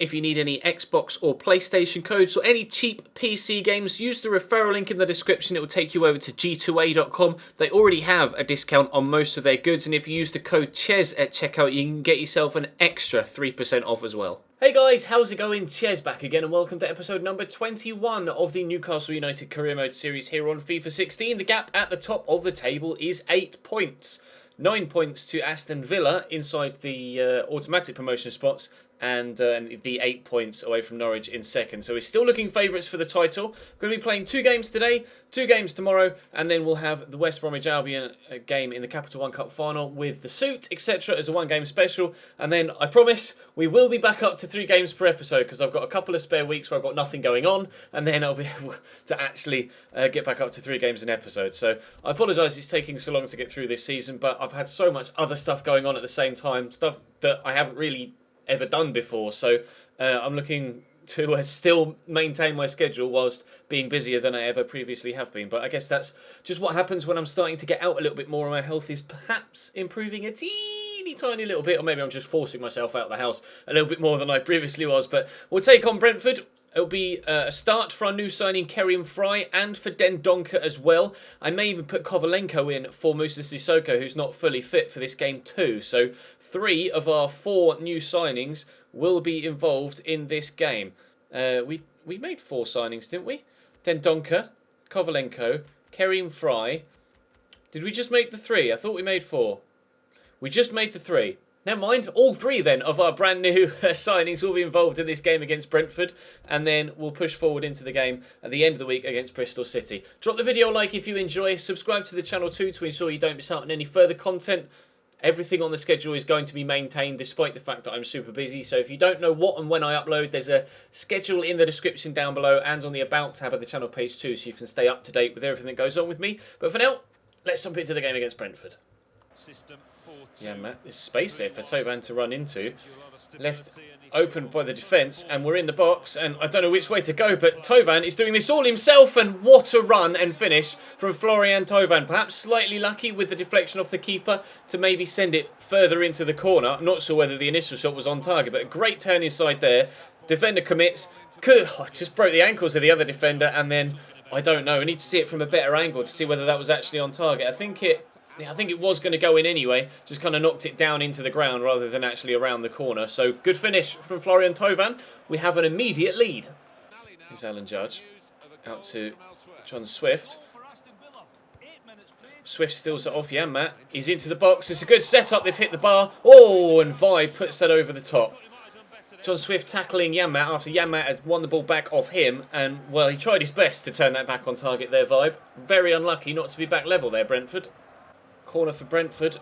If you need any Xbox or PlayStation codes or any cheap PC games, use the referral link in the description. It will take you over to g2a.com. They already have a discount on most of their goods, and if you use the code CHES at checkout, you can get yourself an extra 3% off as well. Hey guys, how's it going? Ches back again, and welcome to episode number 21 of the Newcastle United Career Mode series here on FIFA 16. The gap at the top of the table is 8 points. 9 points to Aston Villa inside the automatic promotion spots, and the 8 points away from Norwich in second. So we're still looking favourites for the title. We're going to be playing 2 games today, 2 games tomorrow, and then we'll have the West Bromwich Albion game in the Capital One Cup final with the suit, etc. as a 1-game special. And then I promise we will be back up to 3 games per episode because I've got a couple of spare weeks where I've got nothing going on, and then I'll be able to actually get back up to 3 games an episode. So I apologise it's taking so long to get through this season, but I've had so much other stuff going on at the same time, stuff that I haven't really ever done before, so I'm looking to still maintain my schedule whilst being busier than I ever previously have been. But I guess that's just what happens when I'm starting to get out a little bit more and my health is perhaps improving a teeny tiny little bit, or maybe I'm just forcing myself out of the house a little bit more than I previously was. But we'll take on Brentford. It'll be a start for our new signing, Kerry Fry, and for Dendoncker as well. I may even put Kovalenko in for Moussa Sissoko, who's not fully fit for this game too. So 3 of our 4 new signings will be involved in this game. We made 4 signings, didn't we? Dendoncker, Kovalenko, Kerry Fry. Did we just make the 3? I thought we made 4. We just made the 3. Never mind, all 3 then of our brand new signings will be involved in this game against Brentford, and then we'll push forward into the game at the end of the week against Bristol City. Drop the video a like if you enjoy, subscribe to the channel too to ensure you don't miss out on any further content. Everything on the schedule is going to be maintained despite the fact that I'm super busy, so if you don't know what and when I upload, there's a schedule in the description down below and on the About tab of the channel page too, so you can stay up to date with everything that goes on with me. But for now, let's jump into the game against Brentford. Yeah, Matt, there's space there for Tovan to run into. Left open by the defence, and we're in the box, and I don't know which way to go, but Tovan is doing this all himself, and what a run and finish from Florian Tovan. Perhaps slightly lucky with the deflection off the keeper to maybe send it further into the corner. I'm not sure whether the initial shot was on target, but a great turn inside there. Defender commits. Just broke the ankles of the other defender, and then, I don't know, I need to see it from a better angle to see whether that was actually on target. I think it was going to go in anyway, just kind of knocked it down into the ground rather than actually around the corner. So good finish from Florian Tovan. We have an immediate lead. Here's Alan Judge. Out to John Swift. Swift steals it off Janmaat. He's into the box. It's a good setup. They've hit the bar. Oh, and Vibe puts that over the top. John Swift tackling Janmaat after Janmaat had won the ball back off him. And, well, he tried his best to turn that back on target there, Vibe. Very unlucky not to be back level there, Brentford. Corner for Brentford,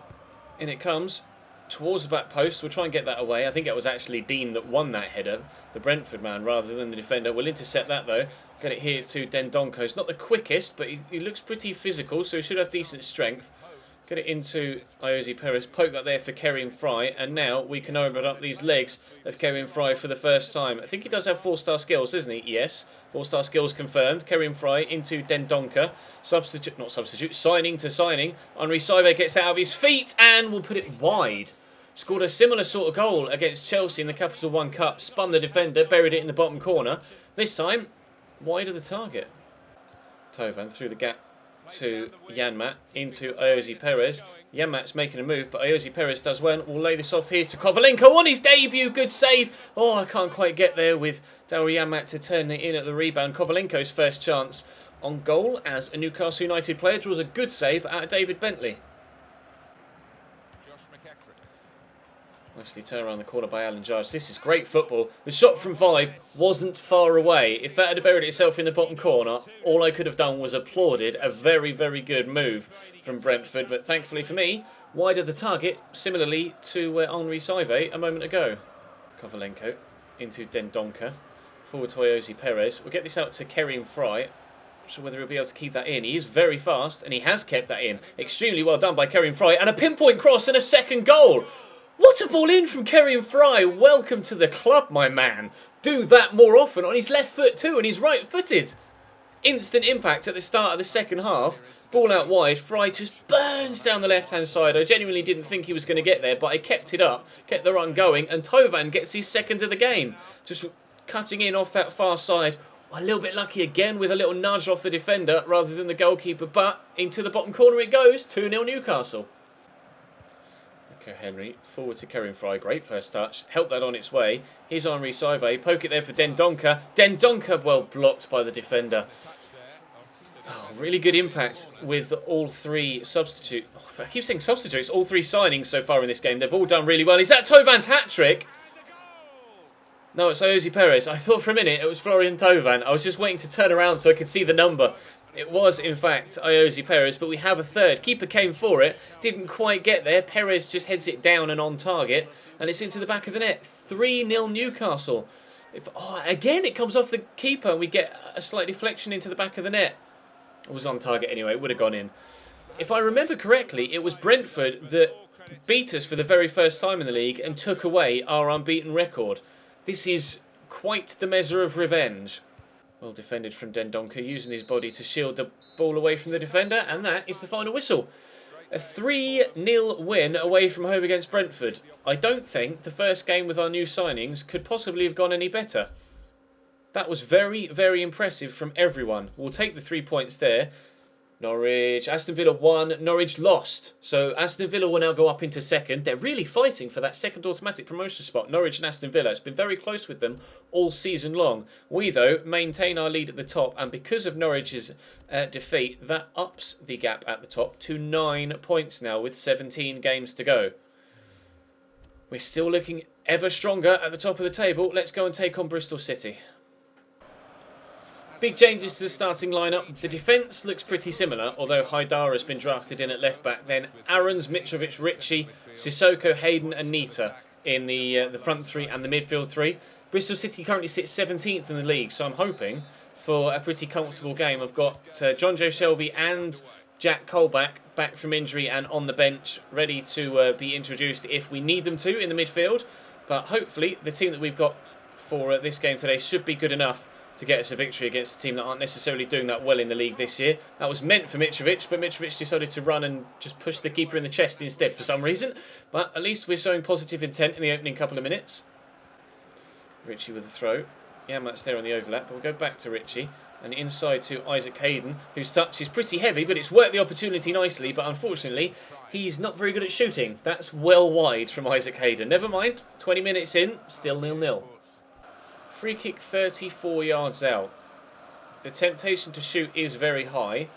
in it comes towards the back post. We'll try and get that away. I think it was actually Dean that won that header, the Brentford man, rather than the defender. We'll intercept that though. Get it here to Dendoncker. It's not the quickest, but he looks pretty physical, so he should have decent strength. Get it into Iosi Perez. Poke that there for Kerry Fry, and now we can open up these legs of Kerry Fry for the first time. I think he does have 4-star skills, doesn't he? Yes. 4-star skills confirmed. Kerry Fry into Dendoncker. Signing to signing. Henri Saivet gets out of his feet and will put it wide. Scored a similar sort of goal against Chelsea in the Capital One Cup. Spun the defender, buried it in the bottom corner. This time, wide of the target. Tovan through the gap to Janmaat into Iosi Perez. Janmaat's making a move, but Iosi Perez does well. We'll lay this off here to Kovalenko on his debut. Good save. Oh, I can't quite get there with Daryl Janmaat to turn it in at the rebound. Kovalenko's first chance on goal as a Newcastle United player draws a good save out of David Bentley. Nicely turned around the corner by Alan Judge. This is great football. The shot from Vibe wasn't far away. If that had buried itself in the bottom corner, all I could have done was applauded. A very, very good move from Brentford. But thankfully for me, wide of the target, similarly to Henri Saivet a moment ago. Kovalenko into Dendoncker. Forward to Iosi Perez. We'll get this out to Kerry Fry. Not sure whether he'll be able to keep that in. He is very fast, and he has kept that in. Extremely well done by Kerry Fry. And a pinpoint cross and a second goal. What a ball in from Kerry Fry. Welcome to the club, my man. Do that more often on his left foot too, and he's right-footed. Instant impact at the start of the second half. Ball out wide. Fry just burns down the left-hand side. I genuinely didn't think he was going to get there, but I kept it up, kept the run going, and Tovan gets his second of the game. Just cutting in off that far side. A little bit lucky again with a little nudge off the defender rather than the goalkeeper, but into the bottom corner it goes. 2-0 Newcastle. Okay, Henry, forward to Kieran Fry. Great first touch. Help that on its way. Here's Henri Saive. Poke it there for Dendoncker. Dendoncker, well blocked by the defender. Oh, really good impact with all three substitutes. Oh, I keep saying substitutes. All three signings so far in this game. They've all done really well. Is that Tovan's hat-trick? No, it's Iosi Perez. I thought for a minute it was Florian Tovan. I was just waiting to turn around so I could see the number. It was, in fact, Iosi Perez, but we have a third. Keeper came for it. Didn't quite get there. Perez just heads it down and on target. And it's into the back of the net. 3-0 Newcastle. Again, it comes off the keeper and we get a slight deflection into the back of the net. It was on target anyway. It would have gone in. If I remember correctly, it was Brentford that beat us for the very first time in the league and took away our unbeaten record. This is quite the measure of revenge. Well defended from Dendoncker, using his body to shield the ball away from the defender, and that is the final whistle. A 3-0 win away from home against Brentford. I don't think the first game with our new signings could possibly have gone any better. That was very, very impressive from everyone. We'll take the 3 points there. Norwich, Aston Villa won, Norwich lost. So Aston Villa will now go up into second. They're really fighting for that second automatic promotion spot. Norwich and Aston Villa. It's been very close with them all season long. We, though, maintain our lead at the top. And because of Norwich's defeat, that ups the gap at the top to 9 points now with 17 games to go. We're still looking ever stronger at the top of the table. Let's go and take on Bristol City. Big changes to the starting lineup. The defence looks pretty similar, although Haidar has been drafted in at left-back. Then Aarons, Mitrovic, Ritchie, Sissoko, Hayden and Nita in the front three and the midfield three. Bristol City currently sits 17th in the league, so I'm hoping for a pretty comfortable game. I've got John Joe Shelby and Jack Colback back from injury and on the bench, ready to be introduced if we need them to in the midfield. But hopefully the team that we've got for this game today should be good enough to get us a victory against a team that aren't necessarily doing that well in the league this year. That was meant for Mitrovic, but Mitrovic decided to run and just push the keeper in the chest instead for some reason. But at least we're showing positive intent in the opening couple of minutes. Ritchie with a throw. Yeah, Matt's there on the overlap, but we'll go back to Ritchie. And inside to Isaac Hayden, whose touch is pretty heavy, but it's worked the opportunity nicely. But unfortunately, he's not very good at shooting. That's well wide from Isaac Hayden. Never mind, 20 minutes in, still 0-0. Free kick 34 yards out. The temptation to shoot is very high,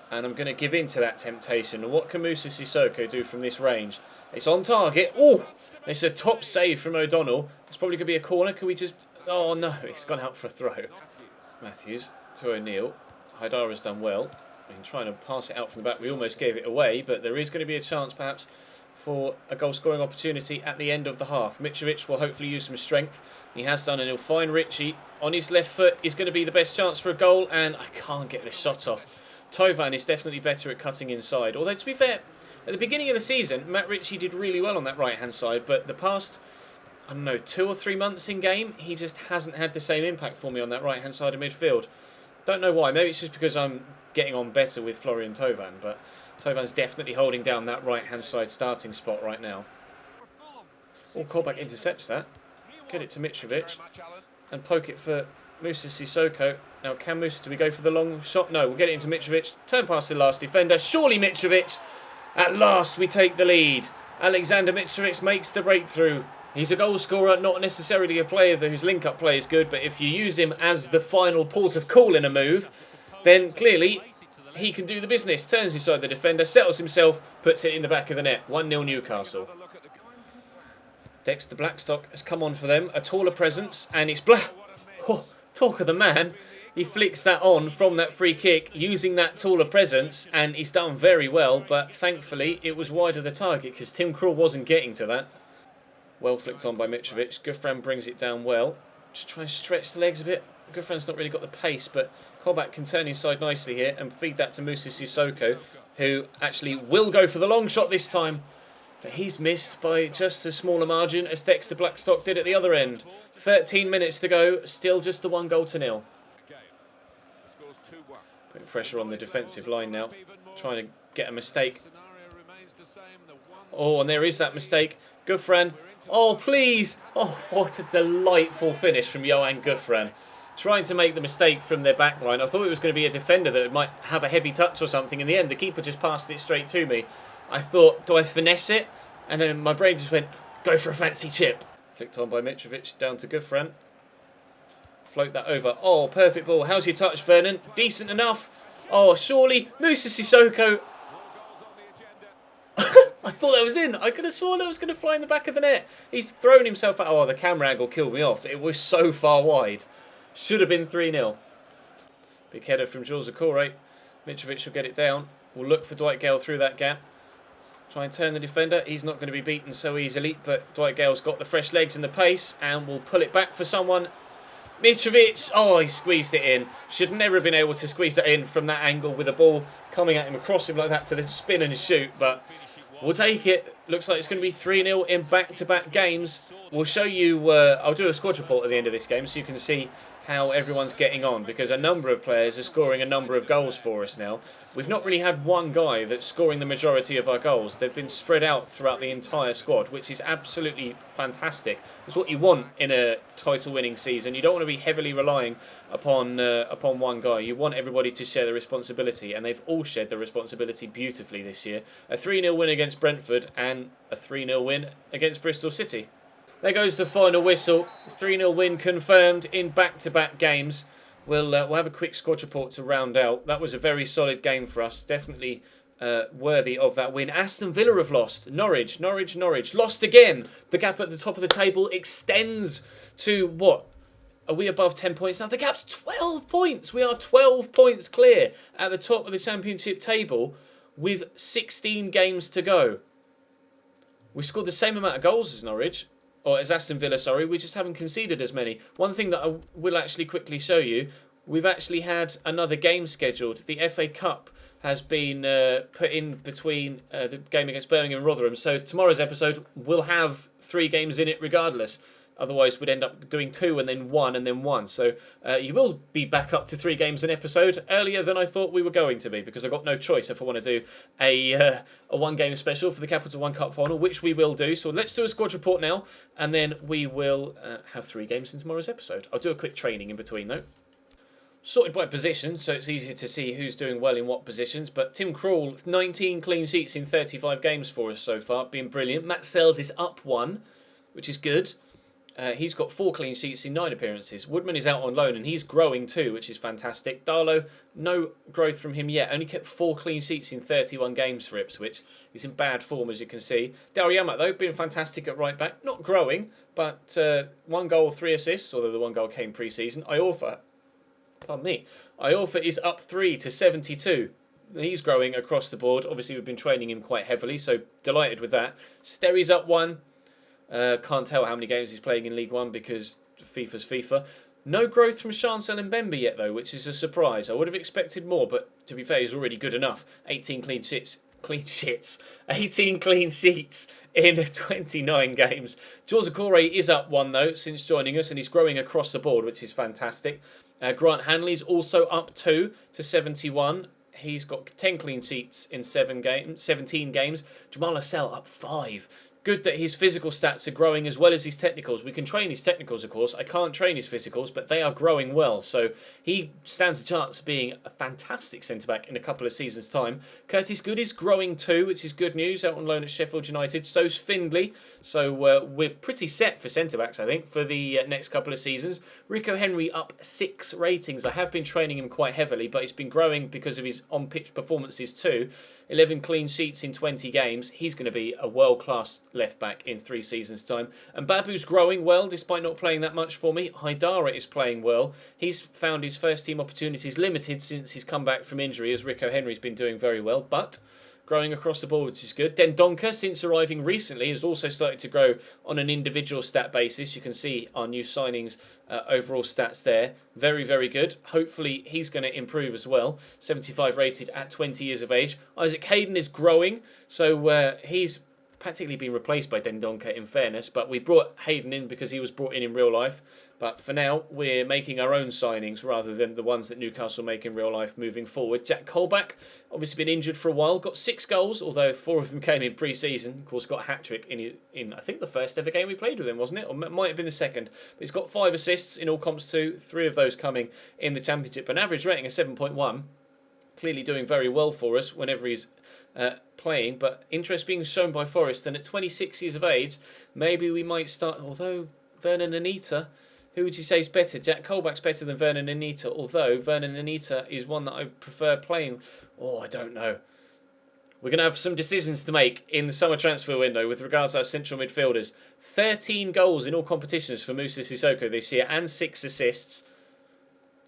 and I'm going to give in to that temptation. And what can Moussa Sissoko do from this range? It's on target. Oh, it's a top save from O'Donnell. It's probably going to be a corner. Can we just... Oh no, it's gone out for a throw. Matthews to O'Neill. Haidar has done well in trying to pass it out from the back. We almost gave it away, but there is going to be a chance perhaps for a goal-scoring opportunity at the end of the half. Mitrovic will hopefully use some strength. He has done, and he'll find Ritchie. On his left foot is going to be the best chance for a goal, and I can't get this shot off. Tovan is definitely better at cutting inside. Although, to be fair, at the beginning of the season, Matt Ritchie did really well on that right-hand side, but the past, I don't know, 2 or 3 months in game, he just hasn't had the same impact for me on that right-hand side of midfield. Don't know why. Maybe it's just because I'm getting on better with Florian Tovan, but Tovan's definitely holding down that right-hand side starting spot right now. Oh, Colback intercepts that. Get it to Mitrovic and poke it for Moussa Sissoko. Now, do we go for the long shot? No, we'll get it into Mitrovic. Turn past the last defender. Surely Mitrovic. At last, we take the lead. Alexander Mitrovic makes the breakthrough. He's a goal scorer, not necessarily a player whose link-up play is good, but if you use him as the final port of call in a move, then clearly he can do the business. Turns inside the defender, settles himself, puts it in the back of the net. 1-0 Newcastle. Dexter Blackstock has come on for them. A taller presence, and it's Oh, talk of the man. He flicks that on from that free kick using that taller presence, and he's done very well, but thankfully it was wide of the target because Tim Krul wasn't getting to that. Well flicked on by Mitrovic. Gouffran brings it down well. Just try and stretch the legs a bit. Gouffran's not really got the pace, but Colback can turn inside nicely here and feed that to Moussa Sissoko, who actually will go for the long shot this time. But he's missed by just a smaller margin as Dexter Blackstock did at the other end. 13 minutes to go, still just the 1-0. Putting pressure on the defensive line now. Trying to get a mistake. Oh, and there is that mistake. Gouffran. Oh, please. Oh, what a delightful finish from Johan Gouffran. Trying to make the mistake from their back line. I thought it was going to be a defender that might have a heavy touch or something. In the end, the keeper just passed it straight to me. I thought, do I finesse it? And then my brain just went, go for a fancy chip. Flicked on by Mitrovic down to Gouffran. Float that over. Oh, perfect ball. How's your touch, Vernon? Decent enough. Oh, surely. Moussa Sissoko. I thought that was in. I could have sworn that was going to fly in the back of the net. He's thrown himself out. Oh, the camera angle killed me off. It was so far wide. Should have been 3-0. Big header from Jules Okore. Mitrovic will get it down. We'll look for Dwight Gale through that gap. Try and turn the defender. He's not going to be beaten so easily, but Dwight Gale's got the fresh legs and the pace, and we'll pull it back for someone. Mitrovic, oh, he squeezed it in. Should never have been able to squeeze that in from that angle with the ball coming at him across him like that to then spin and shoot, but we'll take it. Looks like it's going to be 3-0 in back-to-back games. We'll show you, I'll do a squad report at the end of this game so you can see how everyone's getting on, because a number of players are scoring a number of goals for us now. We've not really had one guy that's scoring the majority of our goals. They've been spread out throughout the entire squad, which is absolutely fantastic. It's what you want in a title-winning season. You don't want to be heavily relying upon one guy. You want everybody to share the responsibility, and they've all shared the responsibility beautifully this year. A 3-0 win against Brentford and a 3-0 win against Bristol City. There goes the final whistle. 3-0 win confirmed in back-to-back games. We'll have a quick squad report to round out. That was a very solid game for us. Definitely worthy of that win. Aston Villa have lost. Norwich. Lost again. The gap at the top of the table extends to what? Are we above 10 points now? The gap's 12 points. We are 12 points clear at the top of the Championship table with 16 games to go. We scored the same amount of goals as Norwich. Or as Aston Villa, sorry, we just haven't conceded as many. One thing that I will actually quickly show you, we've actually had another game scheduled. The FA Cup has been put in between the game against Birmingham and Rotherham. So tomorrow's episode will have 3 games in it regardless. Otherwise, we'd end up doing 2 and then 1 and then 1. So you will be back up to 3 games an episode earlier than I thought we were going to be, because I've got no choice if I want to do a 1-game special for the Capital One Cup final, which we will do. So let's do a squad report now, and then we will have 3 games in tomorrow's episode. I'll do a quick training in between, though. Sorted by position, so it's easier to see who's doing well in what positions. But Tim Krul, 19 clean sheets in 35 games for us so far, been brilliant. Matt Sells is up 1, which is good. He's got 4 clean sheets in 9 appearances. Woodman is out on loan and he's growing too, which is fantastic. Darlow, no growth from him yet. Only kept 4 clean sheets in 31 games for Ipswich. He's in bad form, as you can see. Daryama, though, been fantastic at right back. Not growing, but 1 goal, 3 assists, although the 1 goal came pre-season. Iorfa is up 3 to 72. He's growing across the board. Obviously, we've been training him quite heavily, so delighted with that. Sterry's up 1. Can't tell how many games he's playing in League One because FIFA's FIFA. No growth from Chancel and Mbemba yet, though, which is a surprise. I would have expected more, but to be fair, he's already good enough. 18 clean sheets. 18 clean sheets in 29 games. Jules Okore is up 1, though, since joining us, and he's growing across the board, which is fantastic. Grant Hanley's also up 2 to 71. He's got 10 clean sheets in 17 games. Jamal Lascelles up 5. Good that his physical stats are growing as well as his technicals. We can train his technicals, of course. I can't train his physicals, but they are growing well. So he stands a chance of being a fantastic centre-back in a couple of seasons' time. Curtis Good is growing too, which is good news, out on loan at Sheffield United. So's Findlay. So we're pretty set for centre-backs, I think, for the next couple of seasons. Rico Henry up 6 ratings. I have been training him quite heavily, but he's been growing because of his on-pitch performances too. 11 clean sheets in 20 games. He's going to be a world-class left-back in 3 seasons' time. And Babu's growing well, despite not playing that much for me. Haidara is playing well. He's found his first-team opportunities limited since he's come back from injury, as Rico Henry's been doing very well. But growing across the board, which is good. Dendonka, since arriving recently, has also started to grow on an individual stat basis. You can see our new signings overall stats there. Very, very good. Hopefully, he's going to improve as well. 75 rated at 20 years of age. Isaac Hayden is growing, so he's practically been replaced by Dendoncker in fairness, but we brought Hayden in because he was brought in real life. But for now, we're making our own signings rather than the ones that Newcastle make in real life moving forward. Jack Colback, obviously been injured for a while, got 6 goals, although 4 of them came in pre-season. Of course, got a hat-trick in I think the first ever game we played with him, wasn't it? Or it might have been the second. But he's got 5 assists in all comps too, 3 of those coming in the Championship. An average rating of 7.1. Clearly doing very well for us whenever he's playing, but interest being shown by Forest, and at 26 years of age, maybe we might start, although Vernon Anita, who would you say is better? Jack Colback's better than Vernon Anita, although Vernon Anita is one that I prefer playing. Oh, I don't know. We're going to have some decisions to make in the summer transfer window with regards to our central midfielders. 13 goals in all competitions for Moussa Sissoko this year and 6 assists.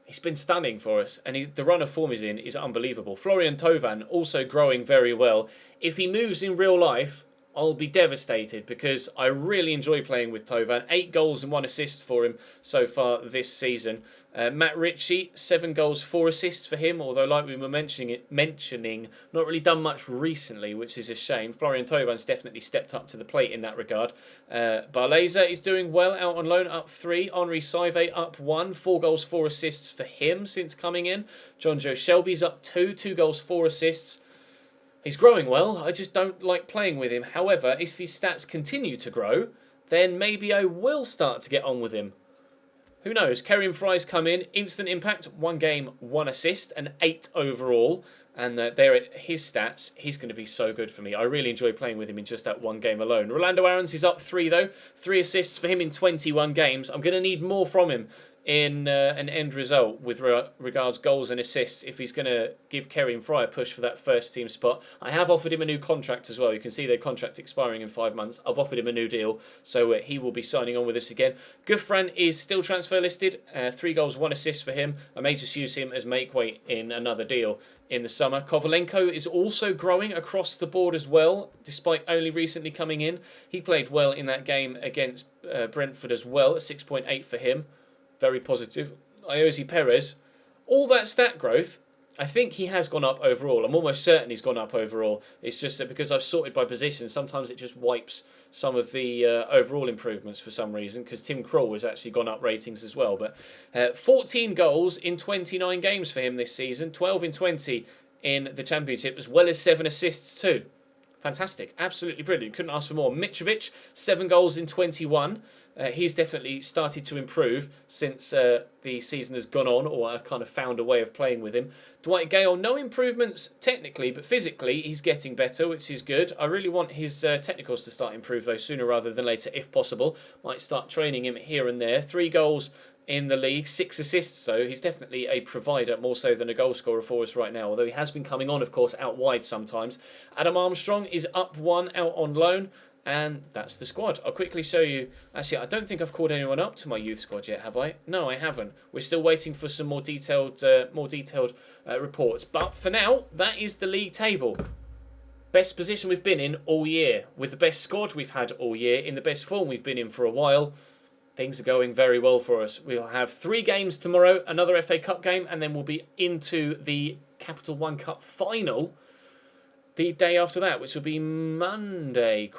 He's been stunning for us, and the run of form he's in is unbelievable. Florian Thauvin also growing very well. If he moves in real life, I'll be devastated because I really enjoy playing with Thauvin. 8 goals and 1 assist for him so far this season. Matt Ritchie, 7 goals, 4 assists for him, although like we were mentioning, not really done much recently, which is a shame. Florian Thauvin's definitely stepped up to the plate in that regard. Barleza is doing well out on loan, up 3. Henri Saive up 1, 4 goals, 4 assists for him since coming in. John Joe Shelby's up 2, 2 goals, 4 assists. He's growing well, I just don't like playing with him. However, if his stats continue to grow, then maybe I will start to get on with him. Who knows? Kerryon Fry's come in, instant impact, 1 game, 1 assist, and 8 overall. And there are his stats. He's going to be so good for me. I really enjoy playing with him in just that 1 game alone. Rolando Aarons is up 3 though. 3 assists for him in 21 games. I'm going to need more from him in an end result with regards goals and assists if he's going to give Kerryon Fry a push for that first team spot. I have offered him a new contract as well. You can see their contract expiring in 5 months. I've offered him a new deal, so he will be signing on with us again. Gouffran is still transfer listed. 3 goals, 1 assist for him. I may just use him as make weight in another deal in the summer. Kovalenko is also growing across the board as well, despite only recently coming in. He played well in that game against Brentford as well, at 6.8 for him. Very positive. Iosi Perez, all that stat growth, I think he has gone up overall. I'm almost certain he's gone up overall. It's just that because I've sorted by position, sometimes it just wipes some of the overall improvements for some reason, because Tim Krul has actually gone up ratings as well. But 14 goals in 29 games for him this season, 12 in 20 in the Championship, as well as 7 assists too. Fantastic. Absolutely brilliant. Couldn't ask for more. Mitrovic, 7 goals in 21. He's definitely started to improve since the season has gone on, or I kind of found a way of playing with him. Dwight Gale, no improvements technically, but physically he's getting better, which is good. I really want his technicals to start improve though, sooner rather than later if possible. Might start training him here and there. 3 goals in the league, 6 assists, so he's definitely a provider more so than a goal scorer for us right now, although he has been coming on, of course, out wide sometimes. Adam Armstrong is up 1 out on loan, and that's the squad. I'll quickly show you. Actually, I don't think I've called anyone up to my youth squad yet, have I? No, I haven't. We're still waiting for some more detailed reports, but for now, that is the league table. Best position we've been in all year, with the best squad we've had all year, in the best form we've been in for a while. Things are going very well for us. We'll have 3 games tomorrow, another FA Cup game, and then we'll be into the Capital One Cup final the day after that, which will be Monday, ?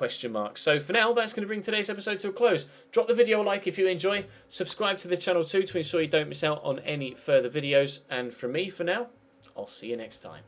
So for now, that's going to bring today's episode to a close. Drop the video a like if you enjoy. Subscribe to the channel too to ensure you don't miss out on any further videos. And from me, for now, I'll see you next time.